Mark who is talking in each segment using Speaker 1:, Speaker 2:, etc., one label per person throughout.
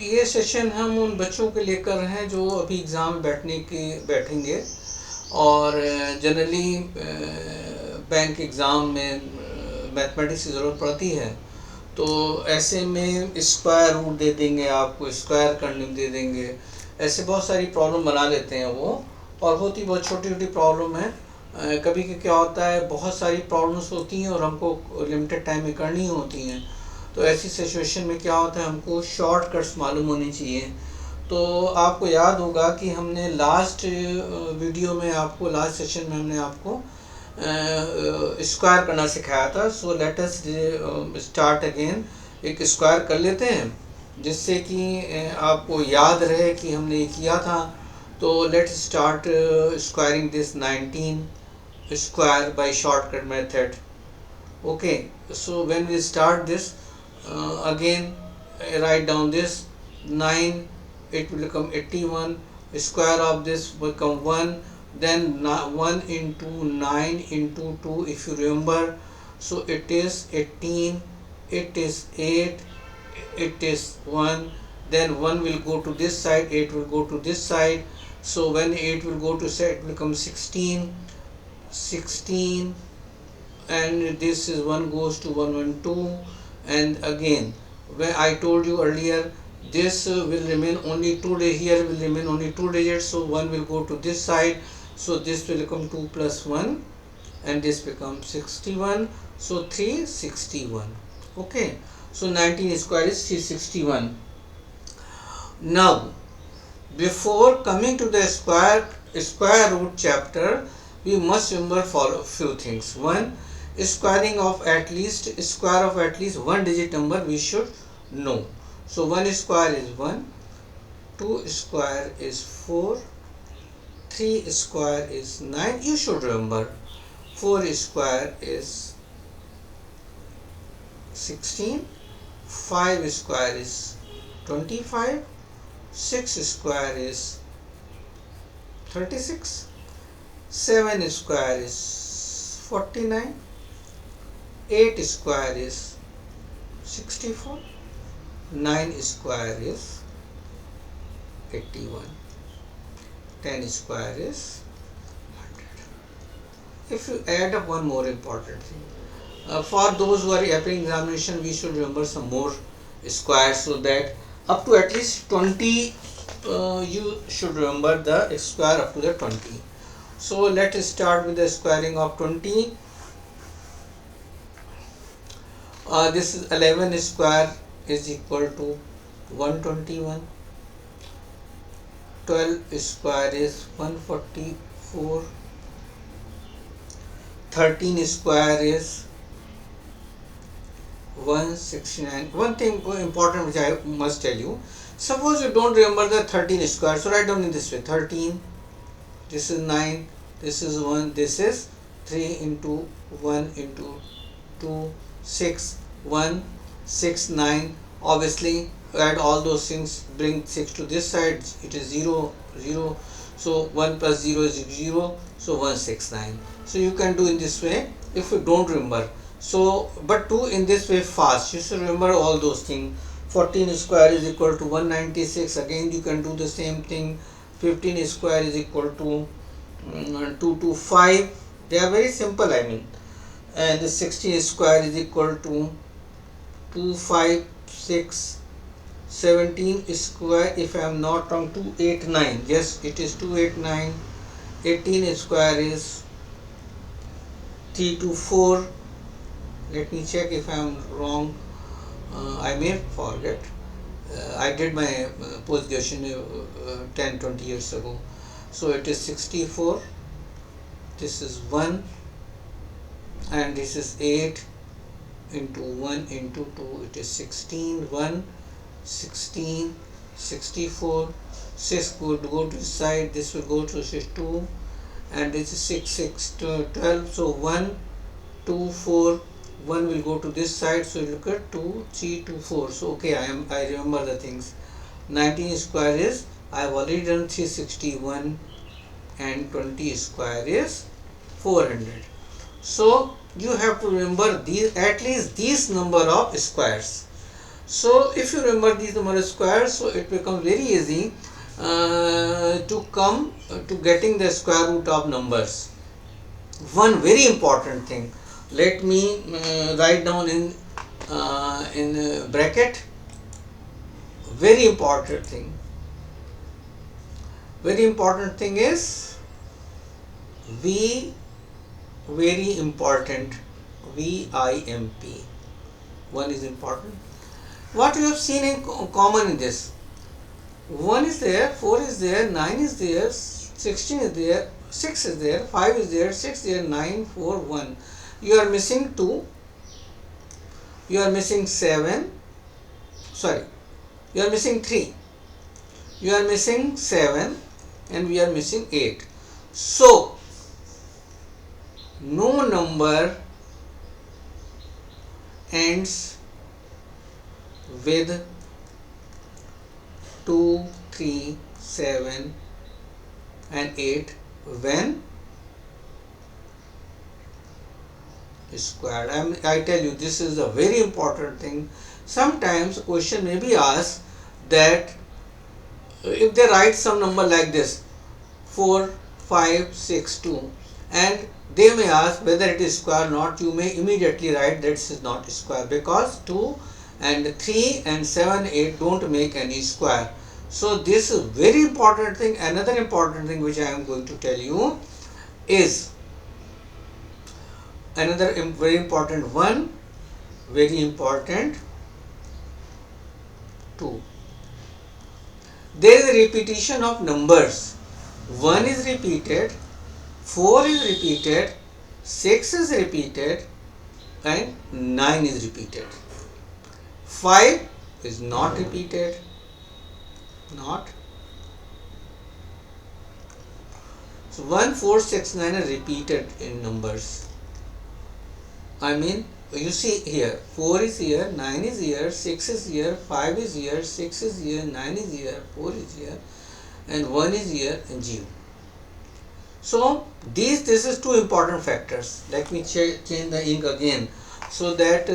Speaker 1: ये सेशन हम उन बच्चों के लिए कर रहे हैं जो अभी एग्ज़ाम में बैठेंगे और जनरली बैंक एग्ज़ाम में मैथमेटिक्स की ज़रूरत पड़ती है। तो ऐसे में स्क्वायर रूट दे देंगे, आपको स्क्वायर करने दे देंगे, ऐसे बहुत सारी प्रॉब्लम बना लेते हैं वो, और होती बहुत छोटी छोटी प्रॉब्लम है। कभी क्या होता है, बहुत सारी प्रॉब्लम्स होती हैं और हमको लिमिटेड टाइम में करनी होती हैं। तो ऐसी सिचुएशन में क्या होता है, हमको शॉर्टकट्स मालूम होनी चाहिए। तो आपको याद होगा कि हमने लास्ट वीडियो में आपको, लास्ट सेशन में हमने आपको स्क्वायर करना सिखाया था। So let us start again, एक स्क्वायर कर लेते हैं जिससे कि आपको याद रहे कि हमने ये किया था। तो let's start squaring this 19 square by shortcut method. Okay, so when we start this, again write down this 9, it will become 81, square of this will become 1, then 1 into 9 into 2, if you remember, so it is 18, it is 8, it is 1, then 1 will go to this side, 8 will go to this side. So when 8 will go to side, it will become 16, and this is 1 goes to 112. And again, when I told you earlier, this will remain only 2 here will remain only 2 digits, so 1 will go to this side, so this will become 2 plus 1, and this becomes 61, so 361. Okay, so 19 square is 361. Now before coming to the square root chapter, we must remember follow few things. One, square of at least one digit number we should know. So 1 square is 1, 2 square is 4, 3 square is 9, you should remember. 4 square is 16, 5 square is 25, 6 square is 36, 7 square is 49, 8 square is 64, 9 square is 81, 10 square is 100. If you add up, one more important thing, for those who are appearing examination, we should remember some more squares, so that up to at least 20 you should remember the square up to the 20. So let us start with the squaring of 20. This is 11 square is equal to 121, 12 square is 144, 13 square is 169. One thing important which I must tell you, suppose you don't remember the 13 square, so write down in this way: 13, this is 9, this is 1, this is 3 into 1 into 2, 6, 1, 6, 9. Obviously add all those things, bring 6 to this side, it is 0, 0. So 1 plus 0 is 0, so 169. So you can do in this way if you don't remember. So but do in this way fast, you should remember all those things. 14 square is equal to 196, again you can do the same thing. 15 square is equal to 225. They are very simple, I mean. And the 16 square is equal to 256. 17 square, if I am not wrong, 289. Yes, it is 289. 18 square is 324. Let me check if I am wrong. I may forget. I did my post graduation 10-20 years ago. So it is 64. This is 1, and this is 8 into 1 into 2. It is 16. 1, 16, 64. 6 would go to the side. This will go to 2, and this is 6, 6, 12. So 1, 2, 4. 1 will go to this side, so look at 2, 3, 2, 4. So okay, I remember the things. 19 square is, I have already done 361, and 20 square is 400. So you have to remember these, at least these number of squares. So if you remember these number squares, so it becomes very easy to come to getting the square root of numbers. One very important thing, let me write down in bracket. Very important thing. Very important thing is V, very important, VIMP. One is important. What you have seen in common in this? 1 is there, 4 is there, 9 is there, 16 is there, 6 is there, 5 is there, 6 is there, 9, 4, 1. You are missing 2, you are missing 7, sorry, you are missing 3, you are missing 7, and we are missing 8. So, no number ends with 2, 3, 7 and 8 when squared. I tell you, this is a very important thing. Sometimes a question may be asked that if they write some number like this 4, 5, 6, 2 and they may ask whether it is square or not, you may immediately write that this is not square because 2 and 3 and 7, 8 don't make any square. So this is very important thing. Another important thing which I am going to tell you is another very important one, very important 2. There is a repetition of numbers. 1 is repeated, 4 is repeated, 6 is repeated and 9 is repeated. 5 is not repeated, not. So 1, 4, 6, 9 are repeated in numbers. I mean, you see here 4 is here, 9 is here, 6 is here, 5 is here, 6 is here, 9 is here, 4 is here and 1 is here and 0. So this is two important factors. Let me change the ink again so that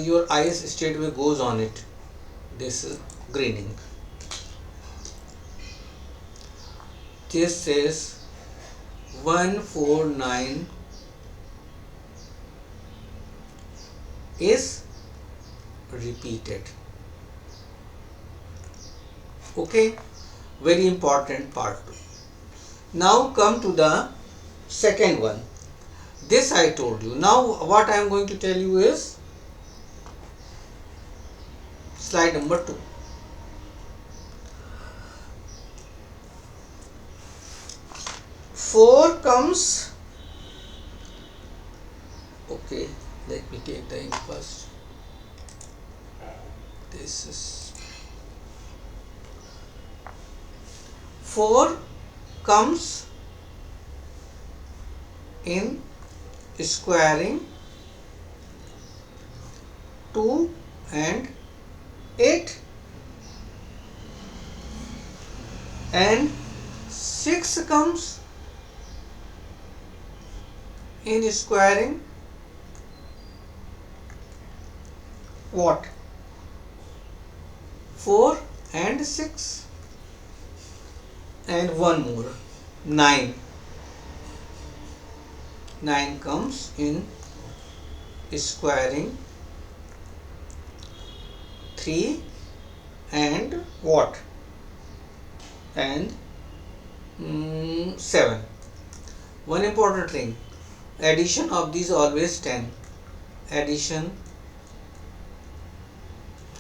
Speaker 1: your eyes straightway goes on it. This is green ink. This says 149 is repeated. Okay, very important part. Now come to the second one. This I told you. Now what I am going to tell you is slide number 2. Four comes. Okay, let me take the ink first. This is 4 comes in squaring 2 and 8 and 6 comes in squaring what? 4 and 6 and one more 9. 9 comes in squaring 3 and what? And 7. One important thing, addition of these always 10. Addition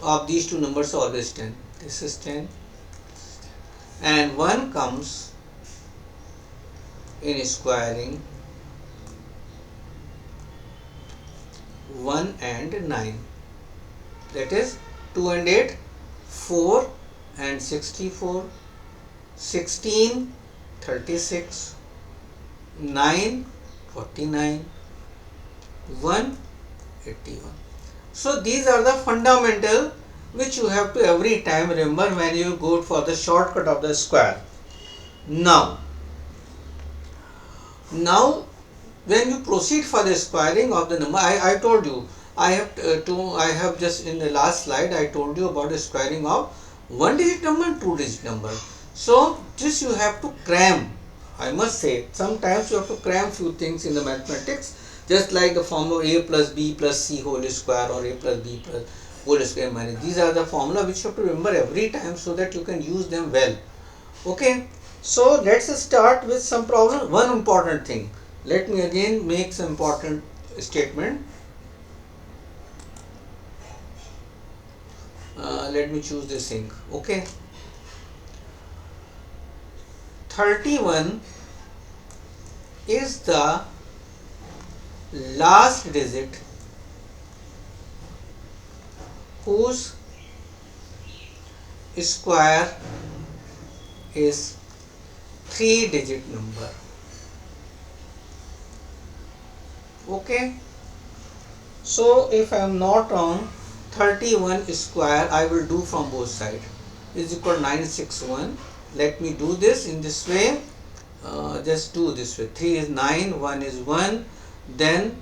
Speaker 1: of these two numbers always 10. This is 10 and 1 comes in squaring 1 and 9. That is 2 and 8, 4 and 64, 16, 36, 9, 49, 1, 81. So these are the fundamental which you have to every time remember when you go for the shortcut of the square. Now when you proceed for the squaring of the number, I told you I have just in the last slide I told you about the squaring of one digit number and two digit number. So this you have to cram. I must say sometimes you have to cram few things in the mathematics, just like the formula a plus b plus c whole square or a plus b plus whole square minus. These are the formula which you have to remember every time so that you can use them well. Okay, so let's start with some problem. One important thing. Let me again make some important statement. Let me choose this thing. Okay, 31 is the last digit whose square is 3-digit number. Okay, so if I am not wrong, 31 square I will do from both sides is equal to 961. Let me do this in this way. Just do this way. 3 is 9, 1 is 1, then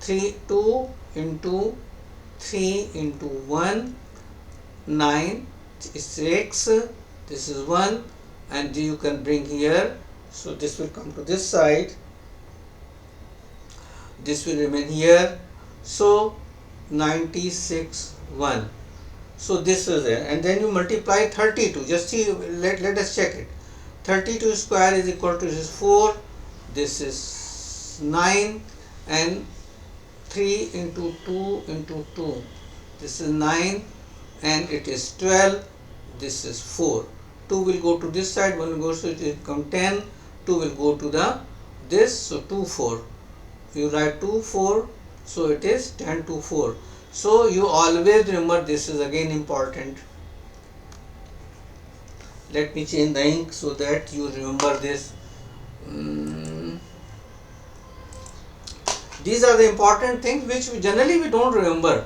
Speaker 1: 2 into 3 into 1, 9 is 6, this is 1, and you can bring here, so this will come to this side, this will remain here, so 96 1. So this is it, and then you multiply 32. Just see, let us check it. 32 square is equal to, this is 4, this is 9, and 3 into 2 into 2, this is 9, and it is 12, this is 4. 2 will go to this side, 1 will go, so it will become 10, 2 will go to the this, so 2 4. You write 2 4, so it is 10 to 4. So you always remember, this is again important. Let me change the ink so that you remember this. These are the important things which we generally don't remember,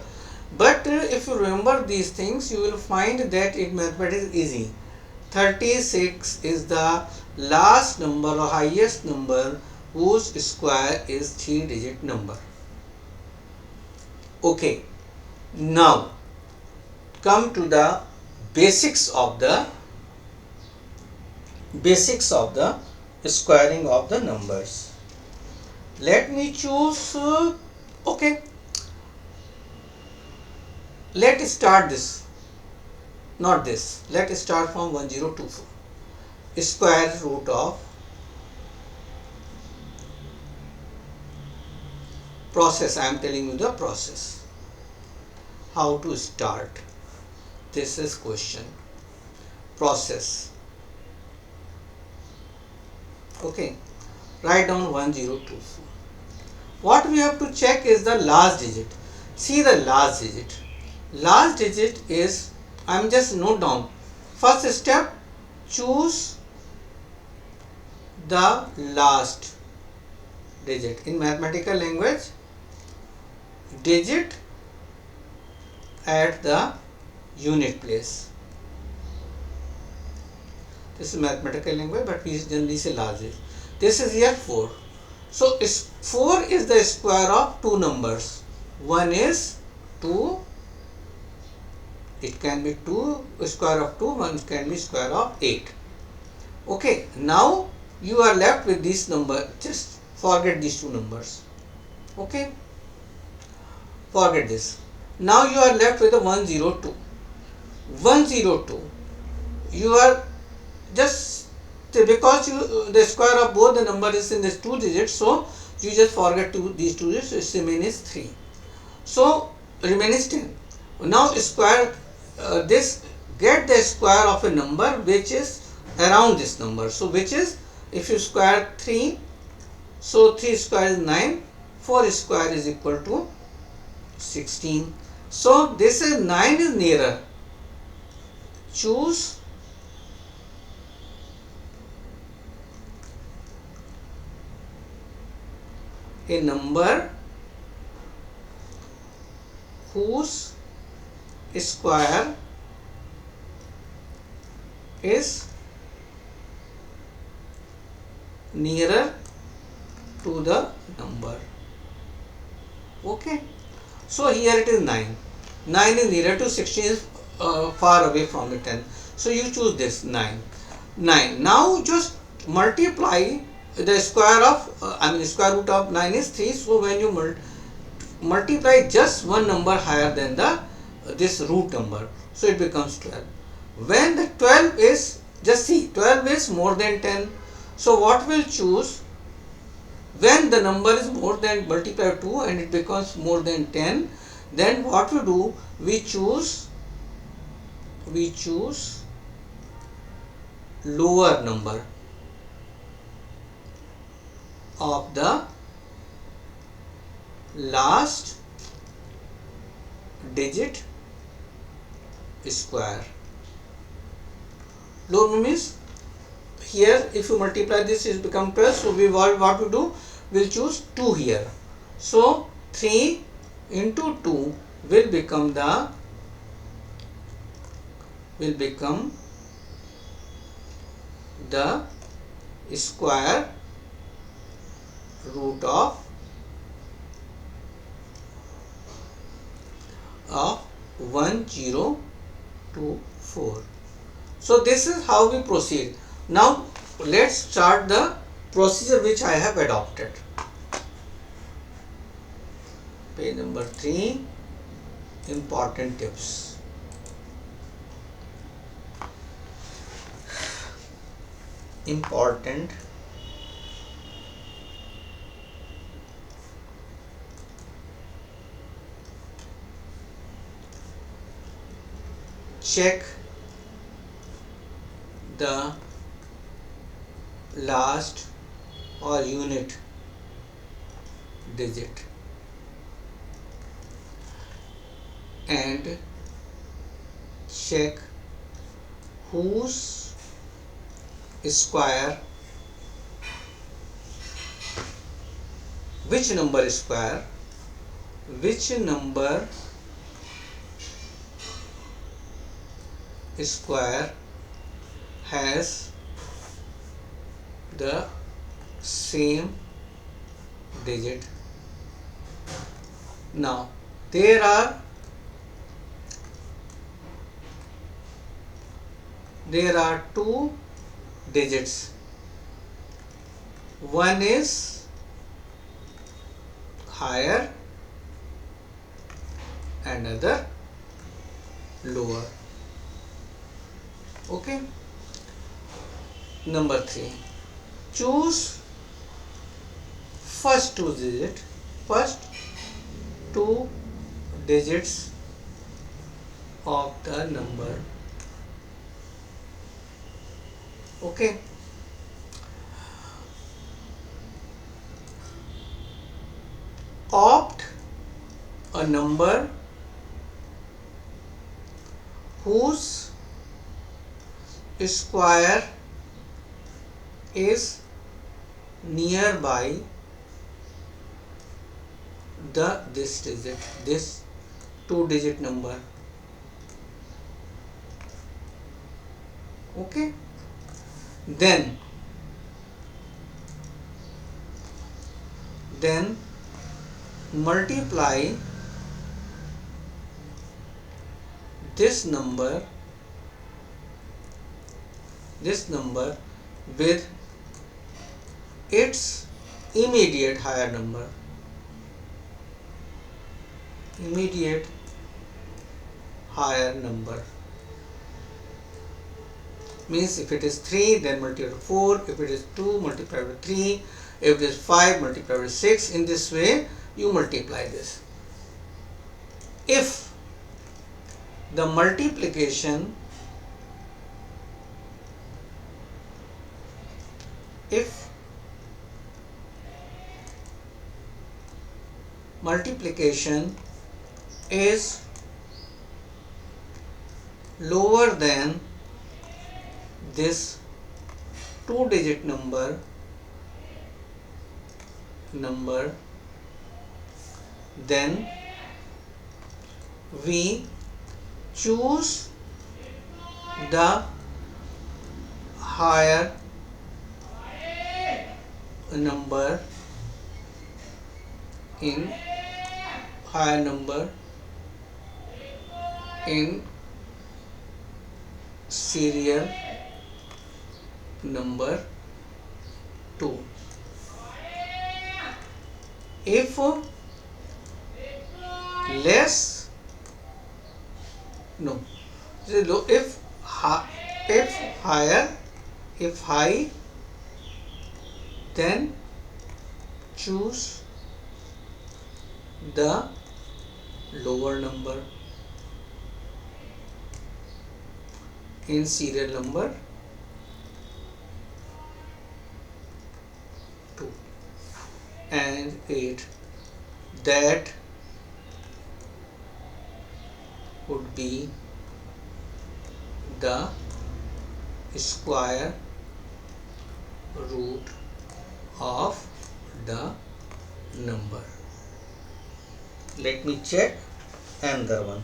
Speaker 1: but if you remember these things, you will find that in mathematics is easy. 36 is the last number or highest number whose square is 3-digit number. Okay, now come to the basics of the squaring of the numbers. Let me choose, okay, let's start this, not this, let's start from 1024. Square root of process. I am telling you the process, how to start. This is question, process. Okay, write down 1024. What we have to check is the last digit. See the last digit. Last digit is, I am just note down. First step, choose the last digit. In mathematical language, digit at the unit place. This is mathematical language, but we generally say last digit. This is here 4. So 4 is the square of two numbers. One is 2. It can be 2 square of 2. One can be square of 8. Okay. Now you are left with this number. Just forget these two numbers. Okay. Forget this. Now you are left with a 102. 102. You are just, because the square of both the number is in this 2 digits, so you just forget these 2 digits, so it remains 3. So remains 10. Now square this, get the square of a number which is around this number. So which is, if you square 3, so 3 square is 9, 4 square is equal to 16. So this is 9 is nearer. Choose a number whose square is nearer to the number. Okay. So here it is 9. 9 is nearer to 16, is far away from the 10. So you choose this 9. 9. Now just multiply the square of, square root of 9 is 3. So when you multiply just one number higher than the this root number, so it becomes 12. When the 12 is, just see, 12 is more than 10. So what we'll choose, when the number is more than, multiply 2 and it becomes more than 10, then what we do, we choose lower number of the last digit square. Lower means, here if you multiply this, it become 12. So we what we do, we'll choose 2 here. So 3 into 2 will become the square root of 1024. So this is how we proceed. Now let's start the procedure which I have adopted. Page number 3, important tips. Important check the last or unit digit and check whose square, which number square has the same digit. Now there are two digits. One is higher and other lower. Okay. Number 3, choose first two digits of the number. Okay. Opt a number whose square is nearby this two-digit number. Okay. Then multiply this number with its immediate higher number. Means if it is 3, then multiply by 4. If it is 2, multiply by 3. If it is 5, multiply by 6. In this way you multiply this. If the multiplication is lower than this two-digit number, then we choose the higher number in higher number in serial number 2. If less, no, if higher, if high, then choose the lower number in serial number 2. And 8, that would be the square root of the number. Let me check another one.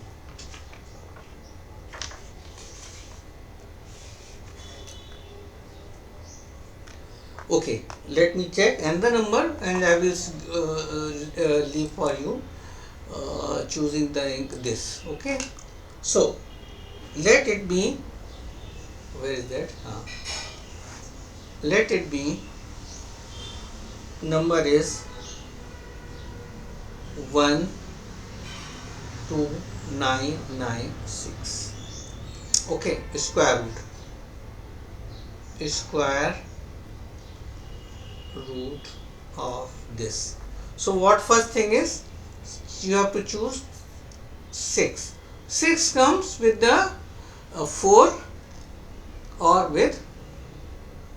Speaker 1: Okay, let me check another number and I will leave for you choosing this. Okay, so let it be, where is that? Let it be, number is 12996. Okay, square root of this. So what first thing is, you have to choose 6. 6 comes with the 4 or with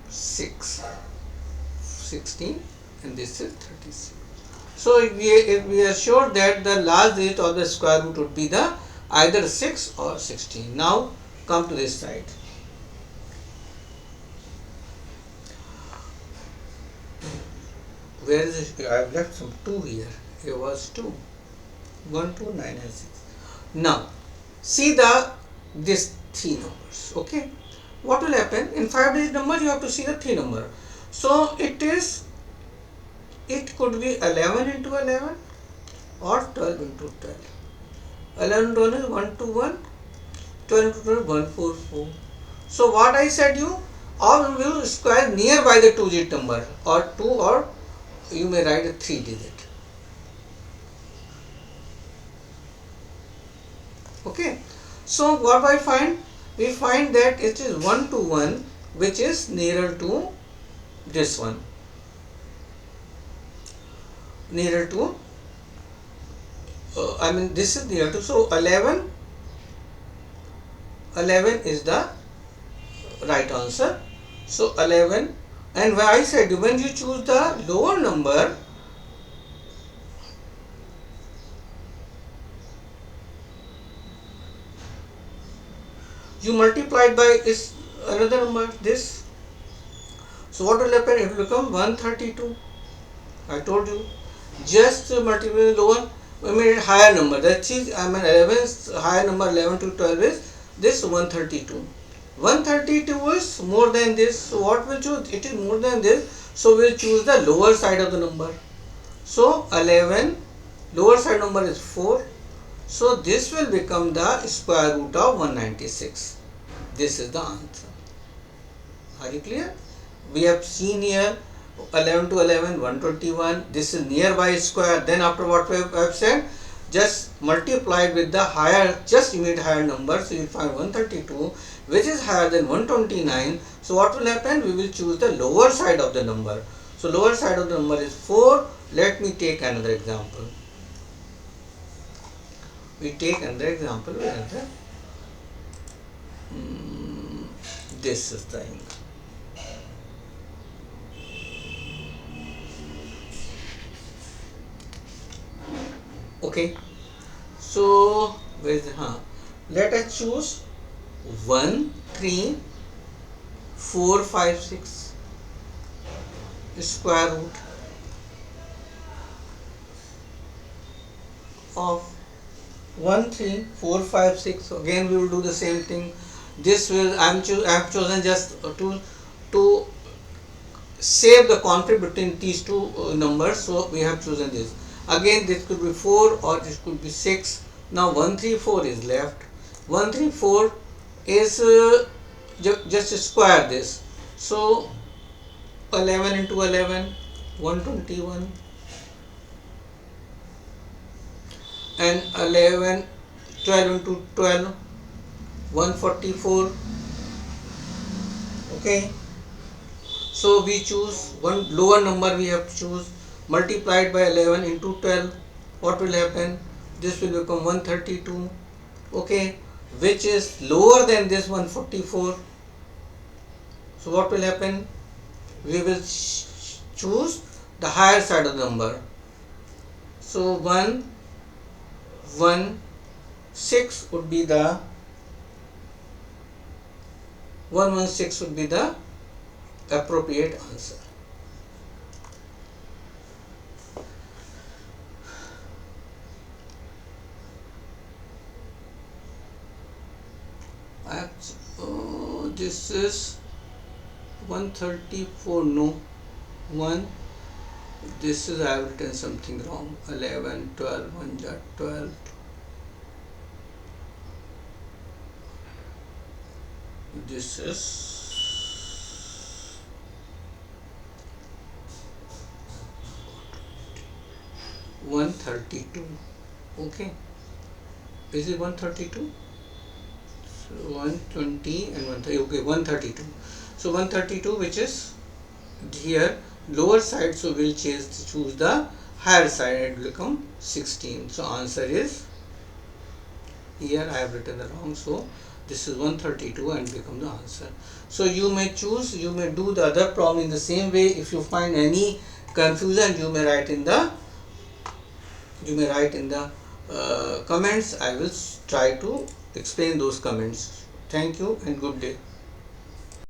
Speaker 1: 6, 16, and this is 36. So if we are sure that the last digit of the square root would be the either 6 or 16. Now come to this side. Where is it? I have left some 2 here. Here was 2. 1, 2, 9 and 6. Now see this 3 numbers. Okay, what will happen in 5-digit number? You have to see the 3 number. So it could be 11 into 11 or 12 into 12. 11 into 1 is 121, 12 into 12 144. So what I said you, or we will square nearby the 2-digit number, or 2, or you may write a 3-digit. Okay, so what I find? We find that it is 121, which is nearer to this one, nearer to this is near to, so 11 is the right answer. So 11, and where I said when you choose the lower number, you multiply it by is another number, this. So what will happen? It will become 132. I told you, just multiply the lower, higher number, that is 11's higher number, 11 to 12 is this 132. 132 is more than this, so what will choose? It is more than this, so we will choose the lower side of the number. So 11, lower side number is 4, so this will become the square root of 196. This is the answer. Are you clear? We have seen here 11 to 11, 121. This is nearby square. Then after what we have said, just multiply it with the higher, just immediate higher number. So you will find 132, which is higher than 129. So what will happen? We will choose the lower side of the number. So lower side of the number is 4. Let me take another example. We take another example where this is the angle. Okay, so where is let us choose 1, 3, 4, 5, 6 square root of 1, 3, 4, 5, 6. So again we will do the same thing. This will I have chosen just to save the conflict between these two numbers. So we have chosen this. Again this could be 4 or this could be 6. Now 134 is left. 134 is just square this. So 11 into 11, 121, and 11, 12 into 12, 144. Okay, so we choose one lower number, we have to choose, multiplied by 11 into 12. What will happen? This will become 132. Okay, which is lower than this 144. So what will happen? We will choose the higher side of the number. So 116 would be the 116 would be the appropriate answer. This is 134. No, 1. This is, I have written something wrong. 11, 12, 1 jar 12. This is 132. Okay, is it 132? So 120 and 130. Okay, 132. So 132, which is here lower side, so we'll choose the higher side, it will become 16. So answer is, here I have written the wrong, so this is 132 and become the answer. So you may choose, you may do the other problem in the same way. If you find any confusion, you may write in the comments. I will try to explain those comments. Thank you and good day.